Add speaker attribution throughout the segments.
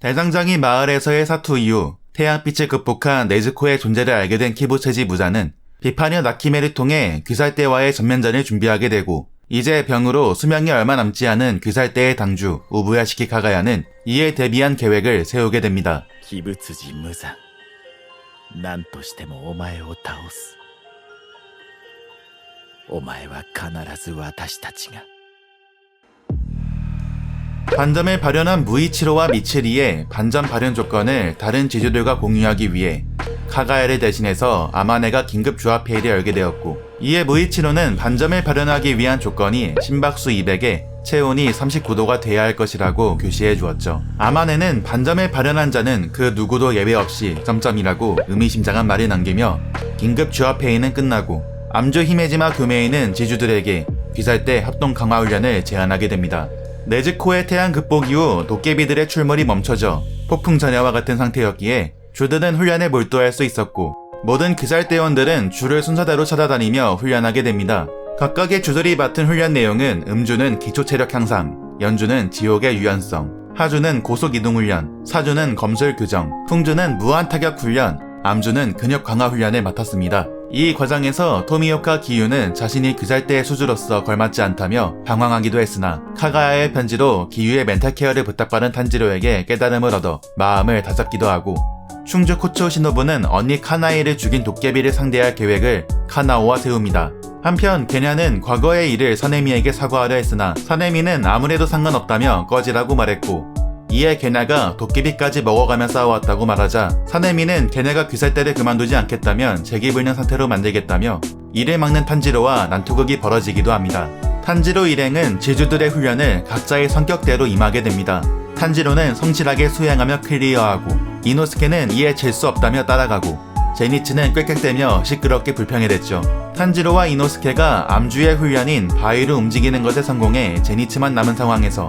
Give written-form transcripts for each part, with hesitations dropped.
Speaker 1: 대장장이 마을에서의 사투 이후 태양빛을 극복한 네즈코의 존재를 알게 된 키부체지 무자는 비파녀 나키메를 통해 귀살대와의 전면전을 준비하게 되고 이제 병으로 수명이 얼마 남지 않은 귀살대의 당주 우부야시키 카가야는 이에 대비한 계획을 세우게 됩니다.
Speaker 2: 鬼物児無惨何としてもお前を倒すお前は必ず私たちが
Speaker 1: 반점을 발현한 무이치로와 미츠리의 반점 발현 조건을 다른 지주들과 공유하기 위해 카가야를 대신해서 아마네가 긴급 조합 회의를 열게 되었고 이에 무이치로는 반점을 발현하기 위한 조건이 심박수 200에 체온이 39도가 돼야 할 것이라고 교시해 주었죠. 아마네는 반점을 발현한 자는 그 누구도 예외 없이 점점이라고 의미심장한 말을 남기며 긴급 조합 회의는 끝나고 암주 히메지마 교메이는 지주들에게 귀살대 합동 강화 훈련을 제안하게 됩니다. 네즈코의 태양 극복 이후 도깨비들의 출몰이 멈춰져 폭풍 전야와 같은 상태였기에 주들은 훈련에 몰두할 수 있었고 모든 귀살대원들은 주를 순서대로 찾아다니며 훈련하게 됩니다. 각각의 주들이 맡은 훈련 내용은 음주는 기초 체력 향상, 연주는 지옥의 유연성, 하주는 고속 이동 훈련, 사주는 검술 교정, 풍주는 무한 타격 훈련, 암주는 근육 강화 훈련을 맡았습니다. 이 과정에서 토미오카 기유는 자신이 귀살대의 수주로서 걸맞지 않다며 방황하기도 했으나 카가야의 편지로 기유의 멘탈 케어를 부탁받은 탄지로에게 깨달음을 얻어 마음을 다잡기도 하고 충주 코초 시노부는 언니 카나이를 죽인 도깨비를 상대할 계획을 카나오와 세웁니다. 한편 게냐는 과거의 일을 사네미에게 사과하려 했으나 사네미는 아무래도 상관없다며 꺼지라고 말했고 이에 게냐가 도깨비까지 먹어가며 싸워왔다고 말하자 사네미는 게냐가 귀살대를 그만두지 않겠다면 재기불능 상태로 만들겠다며 이를 막는 탄지로와 난투극이 벌어지기도 합니다. 탄지로 일행은 지주들의 훈련을 각자의 성격대로 임하게 됩니다. 탄지로는 성실하게 수행하며 클리어하고 이노스케는 이에 질 수 없다며 따라가고 제니치는 꽥꽥대며 시끄럽게 불평해댔죠. 탄지로와 이노스케가 암주의 훈련인 바위로 움직이는 것에 성공해 제니치만 남은 상황에서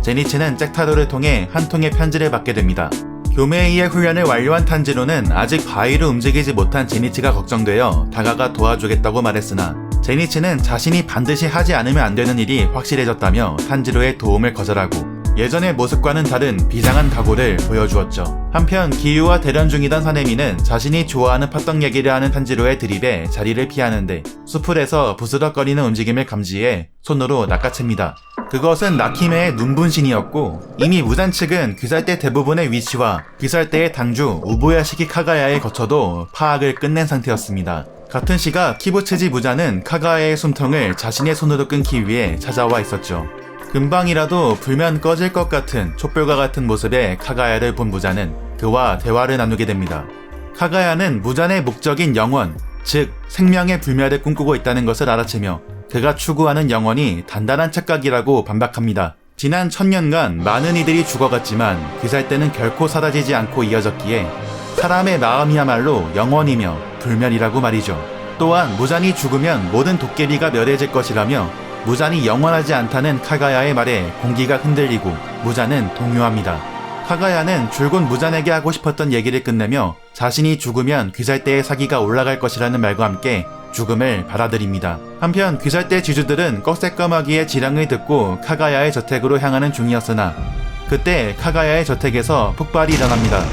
Speaker 1: 제니치는 잭타로를 통해 한 통의 편지를 받게 됩니다. 교메이의 훈련을 완료한 탄지로는 아직 바위로 움직이지 못한 제니치가 걱정되어 다가가 도와주겠다고 말했으나 제니치는 자신이 반드시 하지 않으면 안 되는 일이 확실해졌다며 탄지로의 도움을 거절하고 예전의 모습과는 다른 비장한 각오를 보여주었죠. 한편 기유와 대련 중이던 사네미는 자신이 좋아하는 팥떡 얘기를 하는 탄지로의 드립에 자리를 피하는데 수풀에서 부스럭거리는 움직임을 감지해 손으로 낚아챕니다. 그것은 나키메의 눈분신이었고 이미 무잔 측은 귀살대 대부분의 위치와 귀살대의 당주 우보야시키 카가야에 거쳐도 파악을 끝낸 상태였습니다. 같은 시각 키부츠지 무자는 카가야의 숨통을 자신의 손으로 끊기 위해 찾아와 있었죠. 금방이라도 불면 꺼질 것 같은 촛불과 같은 모습의 카가야를 본 무자는 그와 대화를 나누게 됩니다. 카가야는 무잔의 목적인 영원, 즉 생명의 불멸을 꿈꾸고 있다는 것을 알아채며 그가 추구하는 영원이 단단한 착각이라고 반박합니다. 지난 1000년간 많은 이들이 죽어갔지만 귀살대는 결코 사라지지 않고 이어졌기에 사람의 마음이야말로 영원이며 불멸이라고 말이죠. 또한 무잔이 죽으면 모든 도깨비가 멸해질 것이라며 무잔이 영원하지 않다는 카가야의 말에 공기가 흔들리고 무잔은 동요합니다. 카가야는 줄곧 무잔에게 하고 싶었던 얘기를 끝내며 자신이 죽으면 귀살대의 사기가 올라갈 것이라는 말과 함께 죽음을 받아들입니다. 한편 귀살대 지주들은 꺽쇠까마귀의 지령을 듣고 카가야의 저택으로 향하는 중이었으나 그때 카가야의 저택에서 폭발이 일어납니다.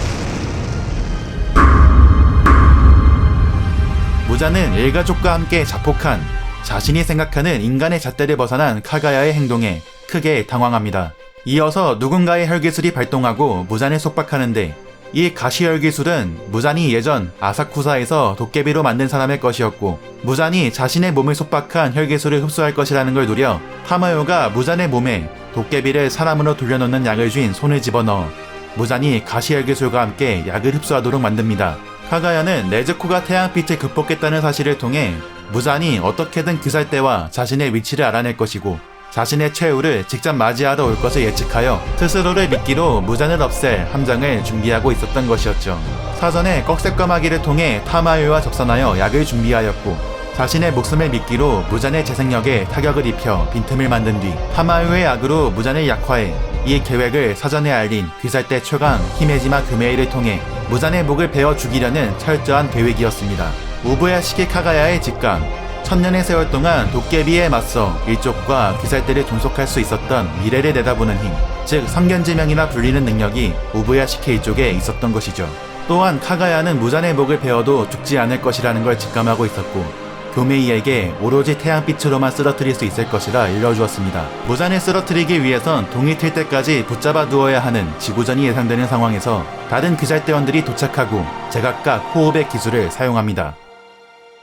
Speaker 1: 무자는 일가족과 함께 자폭한 자신이 생각하는 인간의 잣대를 벗어난 카가야의 행동에 크게 당황합니다. 이어서 누군가의 혈기술이 발동하고 무잔을 속박하는데 이 가시혈기술은 무잔이 예전 아사쿠사에서 도깨비로 만든 사람의 것이었고 무잔이 자신의 몸을 속박한 혈기술을 흡수할 것이라는 걸 노려 하마요가 무잔의 몸에 도깨비를 사람으로 돌려놓는 약을 쥔 손을 집어넣어 무잔이 가시혈기술과 함께 약을 흡수하도록 만듭니다. 카가야는 네즈코가 태양빛을 극복했다는 사실을 통해 무잔이 어떻게든 귀살대와 자신의 위치를 알아낼 것이고 자신의 최후를 직접 맞이하러 올 것을 예측하여 스스로를 미끼로 무잔을 없앨 함정을 준비하고 있었던 것이었죠. 사전에 꺽쇠까마귀를 통해 타마요와 접선하여 약을 준비하였고 자신의 목숨을 미끼로 무잔의 재생력에 타격을 입혀 빈틈을 만든 뒤 타마요의 약으로 무잔을 약화해 이 계획을 사전에 알린 귀살대 최강 히메지마 규메이를 통해 무잔의 목을 베어 죽이려는 철저한 계획이었습니다. 우부야시키 카가야의 직감, 천년의 세월 동안 도깨비에 맞서 일족과 귀살대를 존속할 수 있었던 미래를 내다보는 힘, 즉 성견지명이라 불리는 능력이 우부야시케 이쪽에 있었던 것이죠. 또한 카가야는 무잔의 목을 베어도 죽지 않을 것이라는 걸 직감하고 있었고 교메이에게 오로지 태양빛으로만 쓰러뜨릴 수 있을 것이라 일러주었습니다. 무잔을 쓰러뜨리기 위해선 동이 틀 때까지 붙잡아 두어야 하는 지구전이 예상되는 상황에서 다른 귀살대원들이 도착하고 제각각 호흡의 기술을 사용합니다.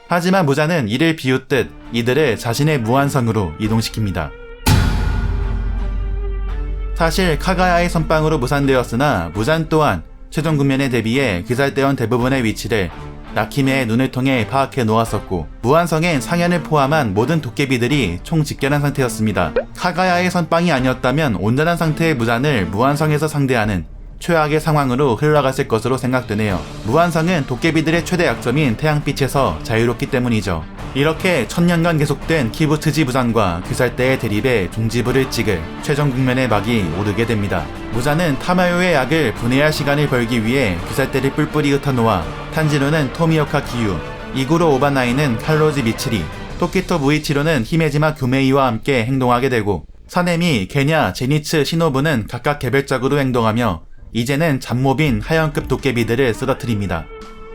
Speaker 1: 하지만 무잔은 이를 비웃듯 이들을 자신의 무한성으로 이동시킵니다. 사실 카가야의 선빵으로 무산되었으나 무잔 또한 최종 국면에 대비해 귀살대원 대부분의 위치를 나키메의 눈을 통해 파악해 놓았었고 무한성엔 상현을 포함한 모든 도깨비들이 총집결한 상태였습니다. 카가야의 선빵이 아니었다면 온전한 상태의 무잔을 무한성에서 상대하는 최악의 상황으로 흘러갔을 것으로 생각되네요. 무한성은 도깨비들의 최대 약점인 태양빛에서 자유롭기 때문이죠. 이렇게 천년간 계속된 키부트지 무잔과 귀살대의 대립에 종지부를 찍을 최종 국면의 막이 오르게 됩니다. 무잔은 타마요의 약을 분해할 시간을 벌기 위해 귀살대를 뿔뿔이 흩어놓아 탄지로는 토미오카 기유, 이구로 오바나이는 칼로지 미츠리, 토키토 무이치로는 히메지마 교메이와 함께 행동하게 되고 사네미, 게냐, 제니츠, 시노부는 각각 개별적으로 행동하며 이제는 잡몹인 하연급 도깨비들을 쓰러뜨립니다.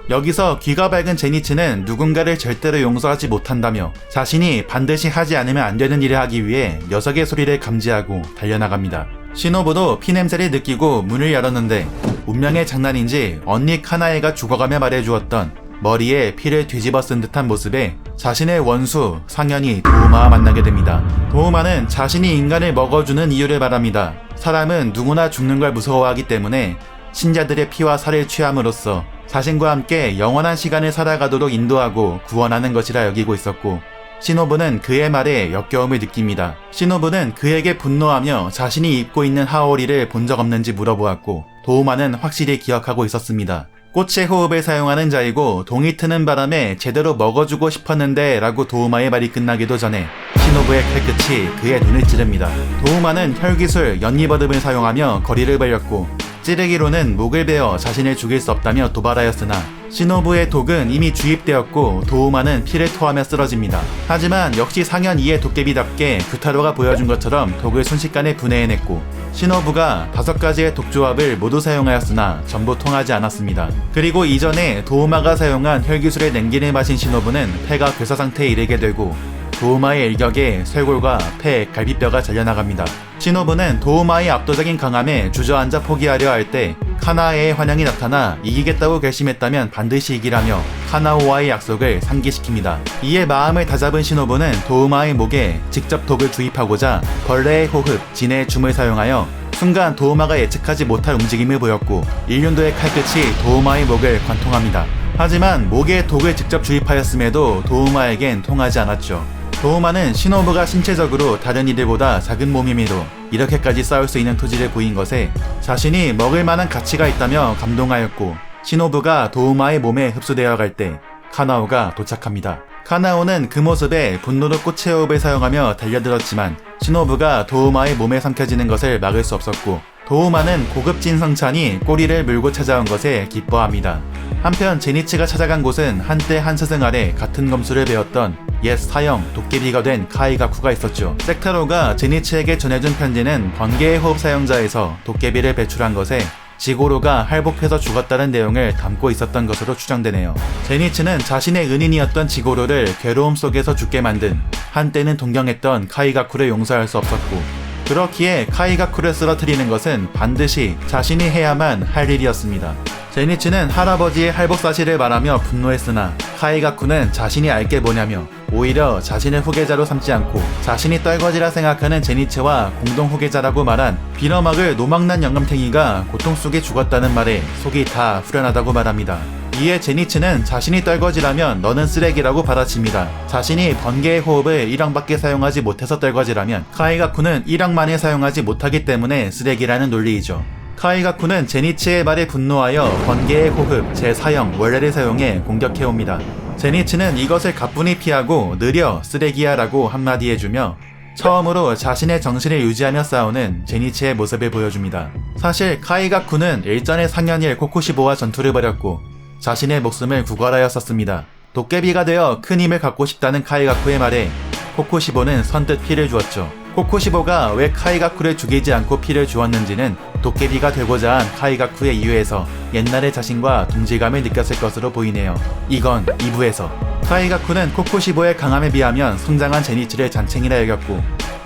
Speaker 1: 여기서 귀가 밝은 제니츠는 누군가를 절대로 용서하지 못한다며 자신이 반드시 하지 않으면 안 되는 일을 하기 위해 녀석의 소리를 감지하고 달려나갑니다. 시노부도 피냄새를 느끼고 문을 열었는데 운명의 장난인지 언니 카나에가 죽어가며 말해주었던 머리에 피를 뒤집어 쓴 듯한 모습에 자신의 원수 상현이 도우마와 만나게 됩니다. 도우마는 자신이 인간을 먹어주는 이유를 말합니다. 사람은 누구나 죽는 걸 무서워하기 때문에 신자들의 피와 살을 취함으로써 자신과 함께 영원한 시간을 살아가도록 인도하고 구원하는 것이라 여기고 있었고 시노부는 그의 말에 역겨움을 느낍니다. 시노부는 그에게 분노하며 자신이 입고 있는 하오리를 본 적 없는지 물어보았고 도우마는 확실히 기억하고 있었습니다. 꽃의 호흡을 사용하는 자이고 동이 트는 바람에 제대로 먹어주고 싶었는데 라고 도우마의 말이 끝나기도 전에 시노부의 칼끝이 그의 눈을 찌릅니다. 도우마는 혈기술 연리버듬을 사용하며 거리를 벌렸고 찌르기로는 목을 베어 자신을 죽일 수 없다며 도발하였으나 시노부의 독은 이미 주입되었고 도우마는 피를 토하며 쓰러집니다. 하지만 역시 상현 2의 도깨비답게 규타로가 보여준 것처럼 독을 순식간에 분해해냈고 시노부가 5가지의 독조합을 모두 사용하였으나 전부 통하지 않았습니다. 그리고 이전에 도우마가 사용한 혈기술의 냉기를 마신 시노부는 폐가 괴사 상태에 이르게 되고 도우마의 일격에 쇄골과 폐, 갈비뼈가 잘려나갑니다. 시노부는 도우마의 압도적인 강함에 주저앉아 포기하려 할 때 카나에의 환영이 나타나 이기겠다고 결심했다면 반드시 이기라며 카나오와의 약속을 상기시킵니다. 이에 마음을 다잡은 시노부는 도우마의 목에 직접 독을 주입하고자 벌레의 호흡, 진의 줌을 사용하여 순간 도우마가 예측하지 못할 움직임을 보였고 일륜도의 칼끝이 도우마의 목을 관통합니다. 하지만 목에 독을 직접 주입하였음에도 도우마에겐 통하지 않았죠. 도우마는 시노부가 신체적으로 다른 이들보다 작은 몸임에도 이렇게까지 싸울 수 있는 투지를 보인 것에 자신이 먹을 만한 가치가 있다며 감동하였고 시노부가 도우마의 몸에 흡수되어 갈 때 카나오가 도착합니다. 카나오는 그 모습에 분노로 꽃의 호흡을 사용하며 달려들었지만 시노부가 도우마의 몸에 삼켜지는 것을 막을 수 없었고 도우마는 고급진 성찬이 꼬리를 물고 찾아온 것에 기뻐합니다. 한편 제니츠가 찾아간 곳은 한때 한 스승 아래 같은 검수를 배웠던 옛 사형 도깨비가 된 카이가쿠가 있었죠. 색타로가 제니츠에게 전해준 편지는 번개의 호흡 사용자에서 도깨비를 배출한 것에 지고로가 할복해서 죽었다는 내용을 담고 있었던 것으로 추정되네요. 제니츠는 자신의 은인이었던 지고로를 괴로움 속에서 죽게 만든 한때는 동경했던 카이가쿠를 용서할 수 없었고 그렇기에 카이가쿠를 쓰러뜨리는 것은 반드시 자신이 해야만 할 일이었습니다. 제니츠는 할아버지의 할복 사실을 말하며 분노했으나 카이가쿠는 자신이 알 게 뭐냐며 오히려 자신을 후계자로 삼지 않고 자신이 떨거지라 생각하는 제니츠와 공동 후계자라고 말한 빌어먹을 노망난 영감탱이가 고통 속에 죽었다는 말에 속이 다 후련하다고 말합니다. 이에 제니츠는 자신이 떨거지라면 너는 쓰레기라고 받아칩니다. 자신이 번개의 호흡을 1왕밖에 사용하지 못해서 떨거지라면 카이가쿠는 1왕 만에 사용하지 못하기 때문에 쓰레기라는 논리이죠. 카이가쿠는 제니츠의 말에 분노하여 번개의 호흡 제4형 원래를 사용해 공격해옵니다. 제니츠는 이것을 가뿐히 피하고 느려 쓰레기야 라고 한마디 해주며 처음으로 자신의 정신을 유지하며 싸우는 제니츠의 모습을 보여줍니다. 사실 카이가쿠는 일전에 상현일 코쿠시보와 전투를 벌였고 자신의 목숨을 구걸하였었습니다. 도깨비가 되어 큰 힘을 갖고 싶다는 카이가쿠의 말에 코코시보는 선뜻 피를 주었죠. 코코시보가 왜 카이가쿠를 죽이지 않고 피를 주었는지는 도깨비가 되고자 한 카이가쿠의 이유에서 옛날의 자신과 동질감을 느꼈을 것으로 보이네요. 이건 2부에서 카이가쿠는 코코시보의 강함에 비하면 성장한 제니츠를 잔챙이라 여겼고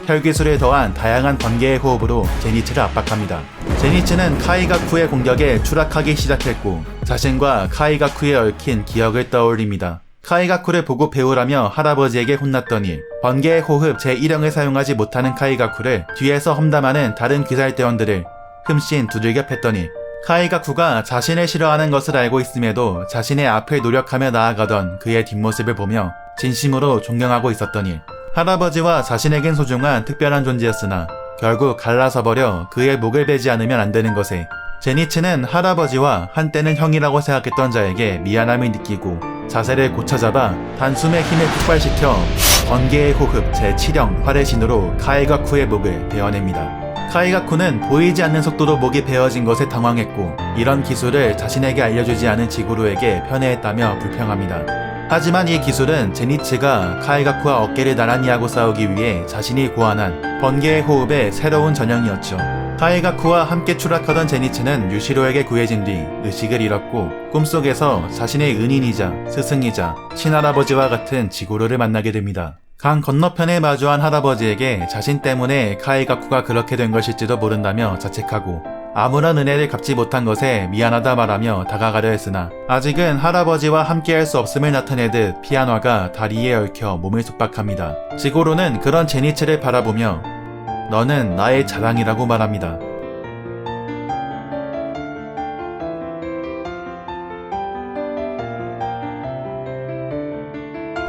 Speaker 1: 혈기술에 더한 다양한 번개의 호흡으로 제니츠를 압박합니다. 제니츠는 카이가쿠의 공격에 추락하기 시작했고 자신과 카이가쿠에 얽힌 기억을 떠올립니다. 카이가쿠를 보고 배우라며 할아버지에게 혼났더니 번개의 호흡 제1형을 사용하지 못하는 카이가쿠를 뒤에서 험담하는 다른 귀살대원들을 흠씬 두들겨 팼더니 카이가쿠가 자신을 싫어하는 것을 알고 있음에도 자신의 앞을 노력하며 나아가던 그의 뒷모습을 보며 진심으로 존경하고 있었더니 할아버지와 자신에겐 소중한 특별한 존재였으나 결국 갈라서 버려 그의 목을 베지 않으면 안 되는 것에 제니츠는 할아버지와 한때는 형이라고 생각했던 자에게 미안함을 느끼고 자세를 고쳐잡아 단숨에 힘을 폭발시켜 번개의 호흡 제7형 활의 신으로 카이가쿠의 목을 베어냅니다. 카이가쿠는 보이지 않는 속도로 목이 베어진 것에 당황했고 이런 기술을 자신에게 알려주지 않은 지구로에게 편애했다며 불평합니다. 하지만 이 기술은 제니츠가 카이가쿠와 어깨를 나란히 하고 싸우기 위해 자신이 고안한 번개의 호흡의 새로운 전형이었죠. 카이가쿠와 함께 추락하던 제니츠는 유시로에게 구해진 뒤 의식을 잃었고 꿈속에서 자신의 은인이자 스승이자 친할아버지와 같은 지구로를 만나게 됩니다. 강 건너편에 마주한 할아버지에게 자신 때문에 카이가쿠가 그렇게 된 것일지도 모른다며 자책하고 아무런 은혜를 갚지 못한 것에 미안하다 말하며 다가가려 했으나 아직은 할아버지와 함께할 수 없음을 나타내듯 피아노가 다리에 얽혀 몸을 속박합니다. 지고로는 그런 제니츠를 바라보며 너는 나의 자랑이라고 말합니다.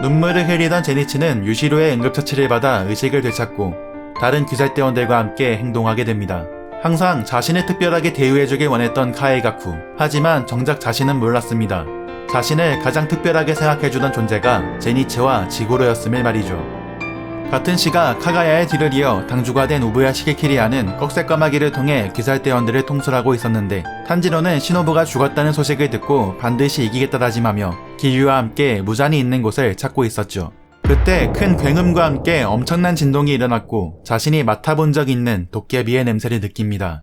Speaker 1: 눈물을 흘리던 제니츠는 유시로의 응급처치를 받아 의식을 되찾고 다른 귀살대원들과 함께 행동하게 됩니다. 항상 자신을 특별하게 대우해주길 원했던 카이가쿠. 하지만 정작 자신은 몰랐습니다. 자신을 가장 특별하게 생각해주던 존재가 제니츠와 지고로였음을 말이죠. 같은 시가 카가야의 뒤를 이어 당주가 된 우부야 시게키리아는 꺽쇠까마귀를 통해 귀살대원들을 통솔하고 있었는데 탄지로는 시노부가 죽었다는 소식을 듣고 반드시 이기겠다 다짐하며 기유와 함께 무잔이 있는 곳을 찾고 있었죠. 그때 큰 굉음과 함께 엄청난 진동이 일어났고 자신이 맡아본 적 있는 도깨비의 냄새를 느낍니다.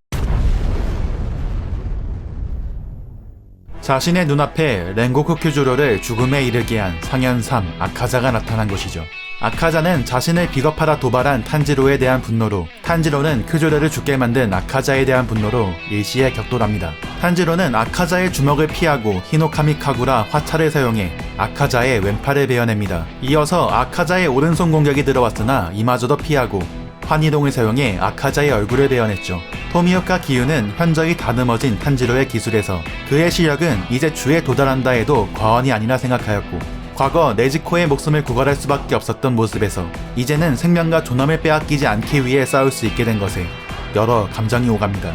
Speaker 1: 자신의 눈앞에 렌고쿠 큐주로를 죽음에 이르게 한 상현 3 아카자가 나타난 것이죠. 아카자는 자신을 비겁하다 도발한 탄지로에 대한 분노로 탄지로는 큐주로를 죽게 만든 아카자에 대한 분노로 일시에 격돌합니다. 탄지로는 아카자의 주먹을 피하고 히노카미 카구라 화차를 사용해 아카자의 왼팔을 베어냅니다. 이어서 아카자의 오른손 공격이 들어왔으나 이마저도 피하고 환희동을 사용해 아카자의 얼굴을 베어냈죠. 토미오카 기유는 현저히 다듬어진 탄지로의 기술에서 그의 실력은 이제 주에 도달한다 해도 과언이 아니라 생각하였고 과거 네지코의 목숨을 구걸할 수밖에 없었던 모습에서 이제는 생명과 존엄을 빼앗기지 않기 위해 싸울 수 있게 된 것에 여러 감정이 오갑니다.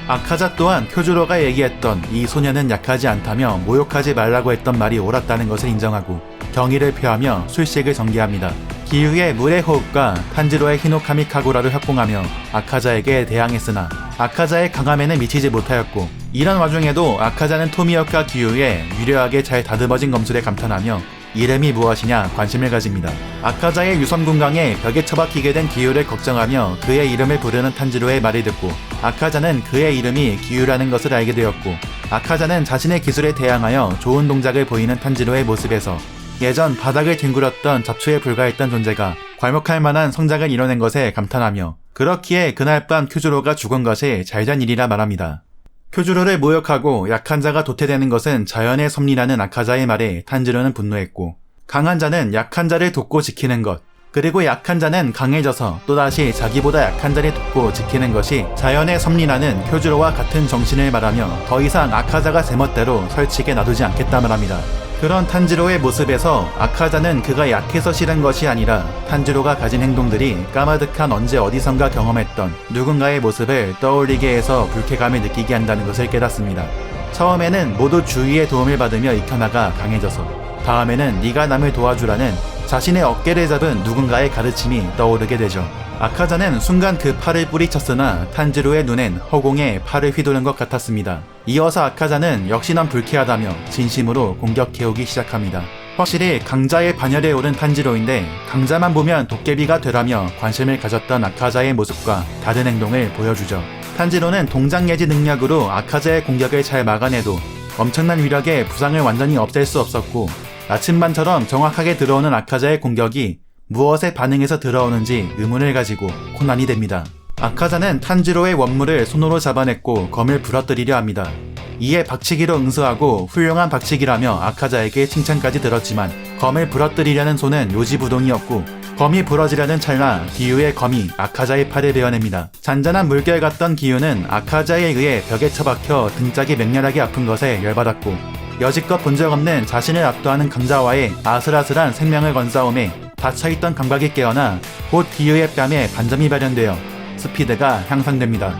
Speaker 1: 아카자 또한 쿄주로가 얘기했던 이 소녀는 약하지 않다며 모욕하지 말라고 했던 말이 옳았다는 것을 인정하고 경의를 표하며 술식을 전개합니다. 기유의 물의 호흡과 탄지로의 히노카미 카구라를 협공하며 아카자에게 대항했으나 아카자의 강함에는 미치지 못하였고 이런 와중에도 아카자는 토미오카 기유의 유려하게 잘 다듬어진 검술에 감탄하며 이름이 무엇이냐 관심을 가집니다. 아카자의 유섬군강에 벽에 처박히게 된 기유를 걱정하며 그의 이름을 부르는 탄지로의 말을 듣고 아카자는 그의 이름이 기유라는 것을 알게 되었고 아카자는 자신의 기술에 대항하여 좋은 동작을 보이는 탄지로의 모습에서 예전 바닥을 뒹굴었던 잡초에 불과했던 존재가 괄목할 만한 성장을 이뤄낸 것에 감탄하며 그렇기에 그날 밤 큐주로가 죽은 것이 잘된 일이라 말합니다. 큐주로를 모욕하고 약한 자가 도태되는 것은 자연의 섭리라는 아카자의 말에 탄지로는 분노했고 강한 자는 약한 자를 돕고 지키는 것 그리고 약한 자는 강해져서 또다시 자기보다 약한 자를 돕고 지키는 것이 자연의 섭리라는 큐주로와 같은 정신을 말하며 더 이상 아카자가 제멋대로 설치게 놔두지 않겠다 말합니다. 그런 탄지로의 모습에서 아카자는 그가 약해서 싫은 것이 아니라 탄지로가 가진 행동들이 까마득한 언제 어디선가 경험했던 누군가의 모습을 떠올리게 해서 불쾌감을 느끼게 한다는 것을 깨닫습니다. 처음에는 모두 주위의 도움을 받으며 익혀나가 강해져서 다음에는 네가 남을 도와주라는 자신의 어깨를 잡은 누군가의 가르침이 떠오르게 되죠. 아카자는 순간 그 팔을 뿌리쳤으나 탄지로의 눈엔 허공에 팔을 휘두른 것 같았습니다. 이어서 아카자는 역시나 불쾌하다며 진심으로 공격해오기 시작합니다. 확실히 강자의 반열에 오른 탄지로인데 강자만 보면 도깨비가 되라며 관심을 가졌던 아카자의 모습과 다른 행동을 보여주죠. 탄지로는 동장예지 능력으로 아카자의 공격을 잘 막아내도 엄청난 위력에 부상을 완전히 없앨 수 없었고 나침반처럼 정확하게 들어오는 아카자의 공격이 무엇에 반응해서 들어오는지 의문을 가지고 고난이 됩니다. 아카자는 탄지로의 원물을 손으로 잡아냈고 검을 부러뜨리려 합니다. 이에 박치기로 응수하고 훌륭한 박치기라며 아카자에게 칭찬까지 들었지만 검을 부러뜨리려는 손은 요지부동이었고 검이 부러지려는 찰나 기유의 검이 아카자의 팔을 베어냅니다. 잔잔한 물결 같던 기유는 아카자에 의해 벽에 처박혀 등짝이 맹렬하게 아픈 것에 열받았고 여지껏 본 적 없는 자신을 압도하는 강자와의 아슬아슬한 생명을 건 싸움에 닫혀있던 감각이 깨어나 곧 기유의 뺨에 반점이 발현되어 스피드가 향상됩니다.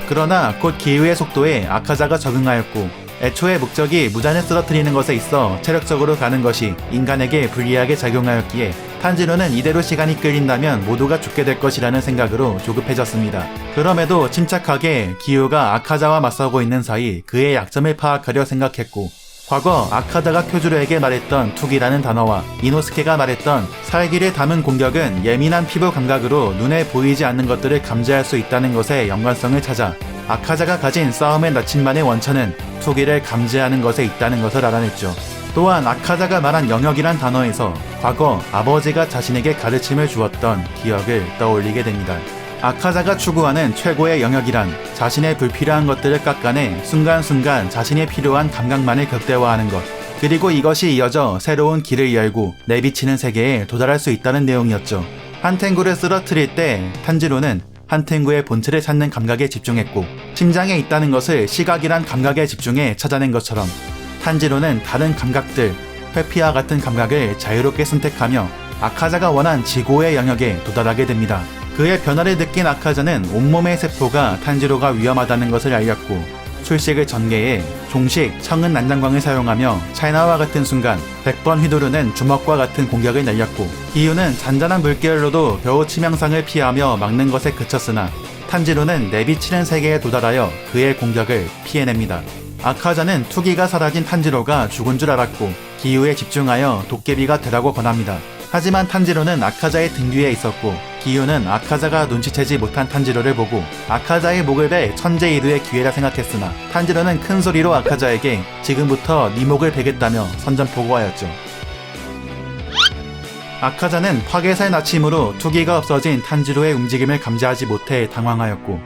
Speaker 1: 그러나 곧 기유의 속도에 아카자가 적응하였고 애초에 목적이 무잔을 쓰러뜨리는 것에 있어 체력적으로 가는 것이 인간에게 불리하게 작용하였기에 탄지로는 이대로 시간이 끌린다면 모두가 죽게 될 것이라는 생각으로 조급해졌습니다. 그럼에도 침착하게 기유가 아카자와 맞서고 있는 사이 그의 약점을 파악하려 생각했고 과거 아카자가 쿄주로에게 말했던 툭이라는 단어와 이노스케가 말했던 살기를 담은 공격은 예민한 피부 감각으로 눈에 보이지 않는 것들을 감지할 수 있다는 것에 연관성을 찾아 아카자가 가진 싸움의 나침반의 원천은 툭이를 감지하는 것에 있다는 것을 알아냈죠. 또한 아카자가 말한 영역이란 단어에서 과거 아버지가 자신에게 가르침을 주었던 기억을 떠올리게 됩니다. 아카자가 추구하는 최고의 영역이란 자신의 불필요한 것들을 깎아내 순간순간 자신의 필요한 감각만을 극대화하는 것, 그리고 이것이 이어져 새로운 길을 열고 내비치는 세계에 도달할 수 있다는 내용이었죠. 한 탱구를 쓰러뜨릴 때 탄지로는 한 탱구의 본체를 찾는 감각에 집중했고 심장에 있다는 것을 시각이란 감각에 집중해 찾아낸 것처럼 탄지로는 다른 감각들, 회피와 같은 감각을 자유롭게 선택하며 아카자가 원한 지고의 영역에 도달하게 됩니다. 그의 변화를 느낀 아카자는 온몸의 세포가 탄지로가 위험하다는 것을 알렸고 출식을 전개해 종식 청은 난장광을 사용하며 차이나와 같은 순간 100번 휘두르는 주먹과 같은 공격을 날렸고 기유는 잔잔한 물결로도 겨우 치명상을 피하며 막는 것에 그쳤으나 탄지로는 내비치는 세계에 도달하여 그의 공격을 피해냅니다. 아카자는 투기가 사라진 탄지로가 죽은 줄 알았고 기유에 집중하여 도깨비가 되라고 권합니다. 하지만 탄지로는 아카자의 등 뒤에 있었고 기유는 아카자가 눈치채지 못한 탄지로를 보고 아카자의 목을 베 천재이루의 기회라 생각했으나 탄지로는 큰 소리로 아카자에게 지금부터 네 목을 베겠다며 선전포고하였죠. 아카자는 화개살 나침으로 투기가 없어진 탄지로의 움직임을 감지하지 못해 당황하였고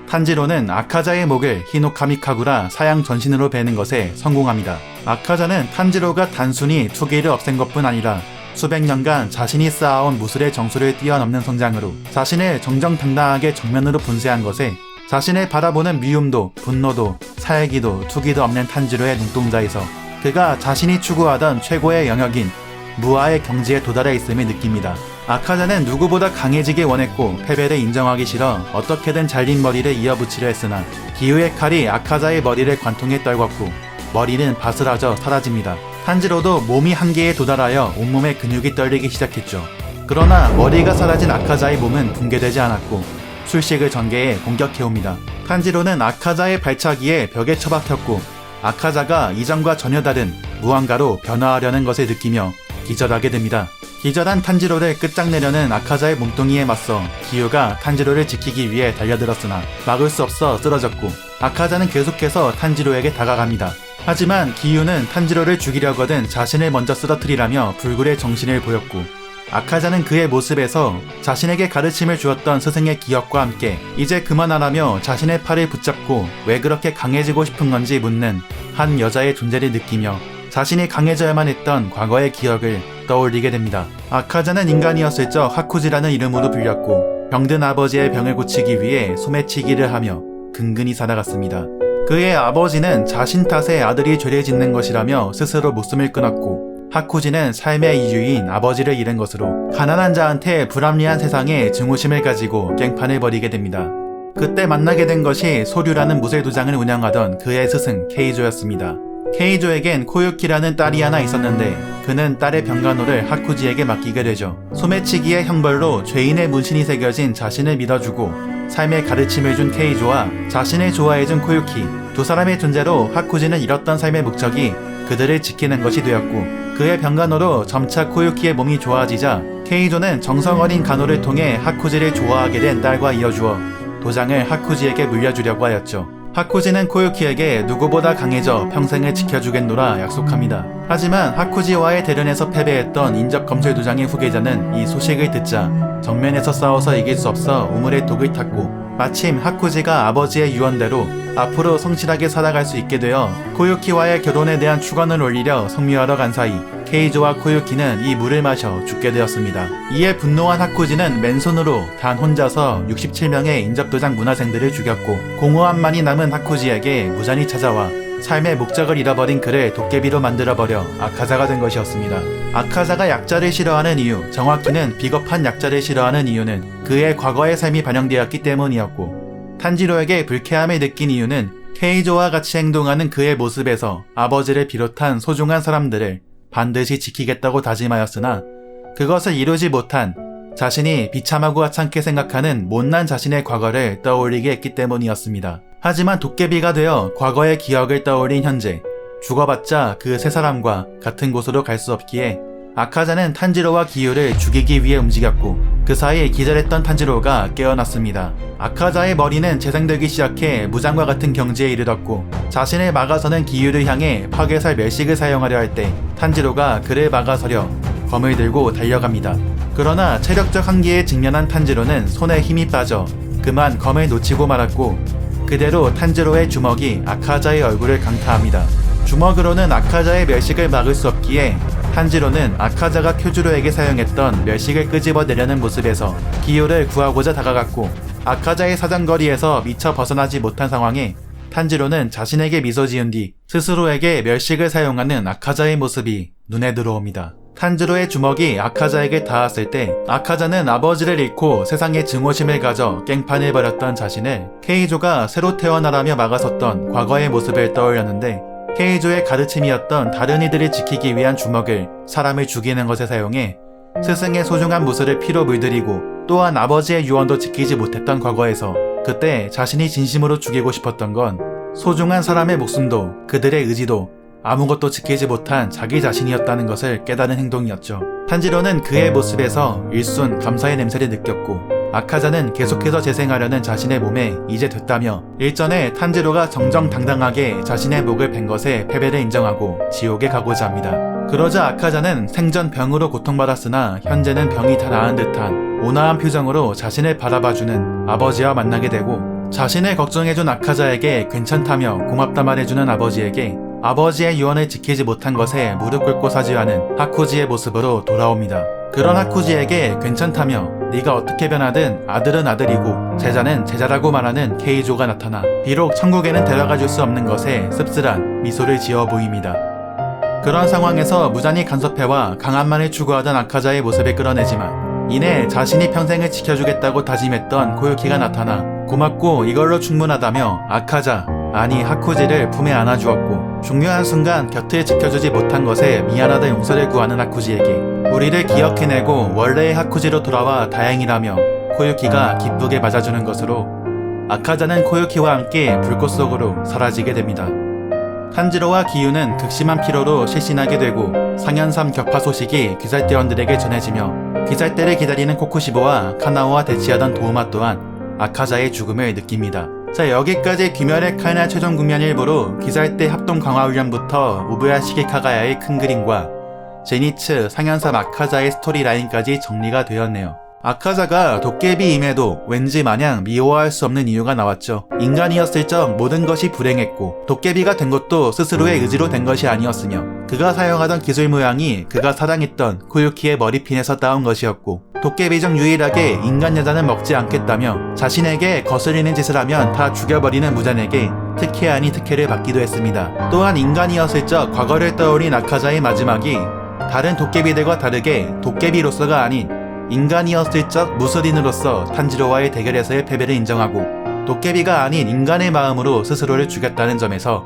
Speaker 1: 탄지로는 아카자의 목을 히노카미카구라 사양 전신으로 베는 것에 성공합니다. 아카자는 탄지로가 단순히 투기를 없앤 것뿐 아니라 수백 년간 자신이 쌓아온 무술의 정수를 뛰어넘는 성장으로 자신을 정정당당하게 정면으로 분쇄한 것에 자신을 바라보는 미움도 분노도 살기도 투기도 없는 탄지로의 눈동자에서 그가 자신이 추구하던 최고의 영역인 무아의 경지에 도달해 있음을 느낍니다. 아카자는 누구보다 강해지길 원했고 패배를 인정하기 싫어 어떻게든 잘린 머리를 이어붙이려 했으나 기유의 칼이 아카자의 머리를 관통해 떨궜고 머리는 바스라져 사라집니다. 탄지로도 몸이 한계에 도달하여 온몸의 근육이 떨리기 시작했죠. 그러나 머리가 사라진 아카자의 몸은 붕괴되지 않았고 술식을 전개해 공격해옵니다. 탄지로는 아카자의 발차기에 벽에 처박혔고 아카자가 이전과 전혀 다른 무언가로 변화하려는 것을 느끼며 기절하게 됩니다. 기절한 탄지로를 끝장내려는 아카자의 몸뚱이에 맞서 기유가 탄지로를 지키기 위해 달려들었으나 막을 수 없어 쓰러졌고 아카자는 계속해서 탄지로에게 다가갑니다. 하지만 기유는 탄지로를 죽이려거든 자신을 먼저 쓰러뜨리라며 불굴의 정신을 보였고 아카자는 그의 모습에서 자신에게 가르침을 주었던 스승의 기억과 함께 이제 그만하라며 자신의 팔을 붙잡고 왜 그렇게 강해지고 싶은 건지 묻는 한 여자의 존재를 느끼며 자신이 강해져야만 했던 과거의 기억을 떠올리게 됩니다. 아카자는 인간이었을 적 하쿠지라는 이름으로 불렸고 병든 아버지의 병을 고치기 위해 소매치기를 하며 근근히 살아갔습니다. 그의 아버지는 자신 탓에 아들이 죄를 짓는 것이라며 스스로 목숨을 끊었고 하쿠지는 삶의 이유인 아버지를 잃은 것으로 가난한 자한테 불합리한 세상에 증오심을 가지고 깽판을 벌이게 됩니다. 그때 만나게 된 것이 소류라는 무쇠도장을 운영하던 그의 스승 케이조였습니다. 케이조에겐 코유키라는 딸이 하나 있었는데 그는 딸의 병간호를 하쿠지에게 맡기게 되죠. 소매치기의 형벌로 죄인의 문신이 새겨진 자신을 믿어주고 삶의 가르침을 준 케이조와 자신을 좋아해준 코유키, 두 사람의 존재로 하쿠지는 잃었던 삶의 목적이 그들을 지키는 것이 되었고, 그의 병간호로 점차 코유키의 몸이 좋아지자 케이조는 정성 어린 간호를 통해 하쿠지를 좋아하게 된 딸과 이어주어 도장을 하쿠지에게 물려주려고 하였죠. 하쿠지는 코유키에게 누구보다 강해져 평생을 지켜주겠노라 약속합니다. 하지만 하쿠지와의 대련에서 패배했던 인접검술 도장의 후계자는 이 소식을 듣자 정면에서 싸워서 이길 수 없어 우물에 독을 탔고, 마침 하쿠지가 아버지의 유언대로 앞으로 성실하게 살아갈 수 있게 되어 코유키와의 결혼에 대한 축원을 올리려 성묘하러 간 사이 케이조와 코유키는 이 물을 마셔 죽게 되었습니다. 이에 분노한 하쿠지는 맨손으로 단 혼자서 67명의 인접도장 문화생들을 죽였고, 공허함만이 남은 하쿠지에게 무잔이 찾아와 삶의 목적을 잃어버린 그를 도깨비로 만들어버려 아카자가 된 것이었습니다. 아카자가 약자를 싫어하는 이유, 정확히는 비겁한 약자를 싫어하는 이유는 그의 과거의 삶이 반영되었기 때문이었고, 탄지로에게 불쾌함을 느낀 이유는 케이조와 같이 행동하는 그의 모습에서 아버지를 비롯한 소중한 사람들을 반드시 지키겠다고 다짐하였으나 그것을 이루지 못한 자신이 비참하고 하찮게 생각하는 못난 자신의 과거를 떠올리게 했기 때문이었습니다. 하지만 도깨비가 되어 과거의 기억을 떠올린 현재, 죽어봤자 그 세 사람과 같은 곳으로 갈 수 없기에 아카자는 탄지로와 기유를 죽이기 위해 움직였고, 그 사이 기절했던 탄지로가 깨어났습니다. 아카자의 머리는 재생되기 시작해 무장과 같은 경지에 이르렀고, 자신을 막아서는 기유를 향해 파괴살 멸식을 사용하려 할 때 탄지로가 그를 막아서려 검을 들고 달려갑니다. 그러나 체력적 한계에 직면한 탄지로는 손에 힘이 빠져 그만 검을 놓치고 말았고, 그대로 탄지로의 주먹이 아카자의 얼굴을 강타합니다. 주먹으로는 아카자의 멸식을 막을 수 없기에 탄지로는 아카자가 쿄주로에게 사용했던 멸식을 끄집어내려는 모습에서 기요를 구하고자 다가갔고, 아카자의 사정거리에서 미처 벗어나지 못한 상황에 탄지로는 자신에게 미소 지은 뒤 스스로에게 멸식을 사용하는 아카자의 모습이 눈에 들어옵니다. 탄지로의 주먹이 아카자에게 닿았을 때 아카자는 아버지를 잃고 세상에 증오심을 가져 깽판을 벌였던 자신을 케이조가 새로 태어나라며 막아섰던 과거의 모습을 떠올렸는데, 케이조의 가르침이었던 다른 이들을 지키기 위한 주먹을 사람을 죽이는 것에 사용해 스승의 소중한 무술을 피로 물들이고, 또한 아버지의 유언도 지키지 못했던 과거에서 그때 자신이 진심으로 죽이고 싶었던 건 소중한 사람의 목숨도 그들의 의지도 아무것도 지키지 못한 자기 자신이었다는 것을 깨달은 행동이었죠. 탄지로는 그의 모습에서 일순 감사의 냄새를 느꼈고, 아카자는 계속해서 재생하려는 자신의 몸에 이제 됐다며 일전에 탄지로가 정정당당하게 자신의 목을 벤 것에 패배를 인정하고 지옥에 가고자 합니다. 그러자 아카자는 생전 병으로 고통받았으나 현재는 병이 다 나은 듯한 온화한 표정으로 자신을 바라봐주는 아버지와 만나게 되고, 자신을 걱정해준 아카자에게 괜찮다며 고맙다 말해주는 아버지에게 아버지의 유언을 지키지 못한 것에 무릎 꿇고 사죄하는 하쿠지의 모습으로 돌아옵니다. 그런 하쿠지에게 괜찮다며 네가 어떻게 변하든 아들은 아들이고 제자는 제자라고 말하는 케이조가 나타나 비록 천국에는 데려가 줄 수 없는 것에 씁쓸한 미소를 지어 보입니다. 그런 상황에서 무잔히 간섭해와 강함만을 추구하던 아카자의 모습을 끌어내지만 이내 자신이 평생을 지켜주겠다고 다짐했던 코유키가 나타나 고맙고 이걸로 충분하다며 아카자, 아니 하쿠지를 품에 안아주었고, 중요한 순간 곁을 지켜주지 못한 것에 미안하다 용서를 구하는 하쿠지에게 우리를 기억해내고 원래의 하쿠지로 돌아와 다행이라며 코유키가 기쁘게 맞아주는 것으로 아카자는 코유키와 함께 불꽃 속으로 사라지게 됩니다. 탄지로와 기유는 극심한 피로로 실신하게 되고 상현삼 격파 소식이 귀살대원들에게 전해지며 귀살대를 기다리는 코쿠시보와 카나오와 대치하던 도우마 또한 아카자의 죽음을 느낍니다. 자, 여기까지 귀멸의 칼날 최종 국면 일부로 귀살대 합동 강화 훈련부터 우부야시키 카가야의 큰 그림과 제니츠, 상현삼 아카자의 스토리라인까지 정리가 되었네요. 아카자가 도깨비임에도 왠지 마냥 미워할 수 없는 이유가 나왔죠. 인간이었을 적 모든 것이 불행했고 도깨비가 된 것도 스스로의 의지로 된 것이 아니었으며 그가 사용하던 기술 모양이 그가 사랑했던 코유키의 머리핀에서 따온 것이었고 도깨비 중 유일하게 인간 여자는 먹지 않겠다며 자신에게 거스리는 짓을 하면 다 죽여버리는 무잔에게 특혜 아닌 특혜를 받기도 했습니다. 또한 인간이었을 적 과거를 떠올린 아카자의 마지막이 다른 도깨비들과 다르게 도깨비로서가 아닌 인간이었을 적 무술인으로서 탄지로와의 대결에서의 패배를 인정하고 도깨비가 아닌 인간의 마음으로 스스로를 죽였다는 점에서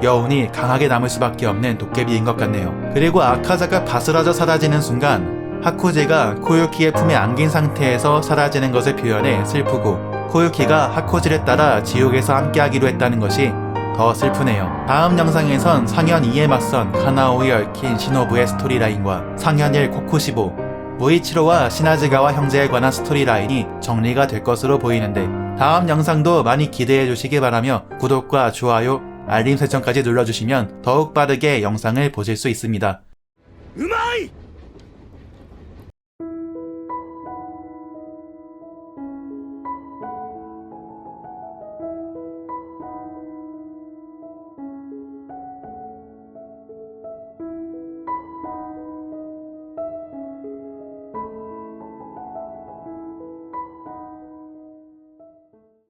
Speaker 1: 여운이 강하게 남을 수밖에 없는 도깨비인 것 같네요. 그리고 아카자가 바스라져 사라지는 순간 하코지가 코유키의 품에 안긴 상태에서 사라지는 것을 표현해 슬프고, 코유키가 하코지를 따라 지옥에서 함께하기로 했다는 것이 더 슬프네요. 다음 영상에선 상현 2에 맞선 카나오에 얽힌 시노부의 스토리라인과 상현 1 코쿠시보, 무이치로와 시나즈가와 형제에 관한 스토리라인이 정리가 될 것으로 보이는데, 다음 영상도 많이 기대해 주시기 바라며 구독과 좋아요, 알림 설정까지 눌러주시면 더욱 빠르게 영상을 보실 수 있습니다.
Speaker 2: うまい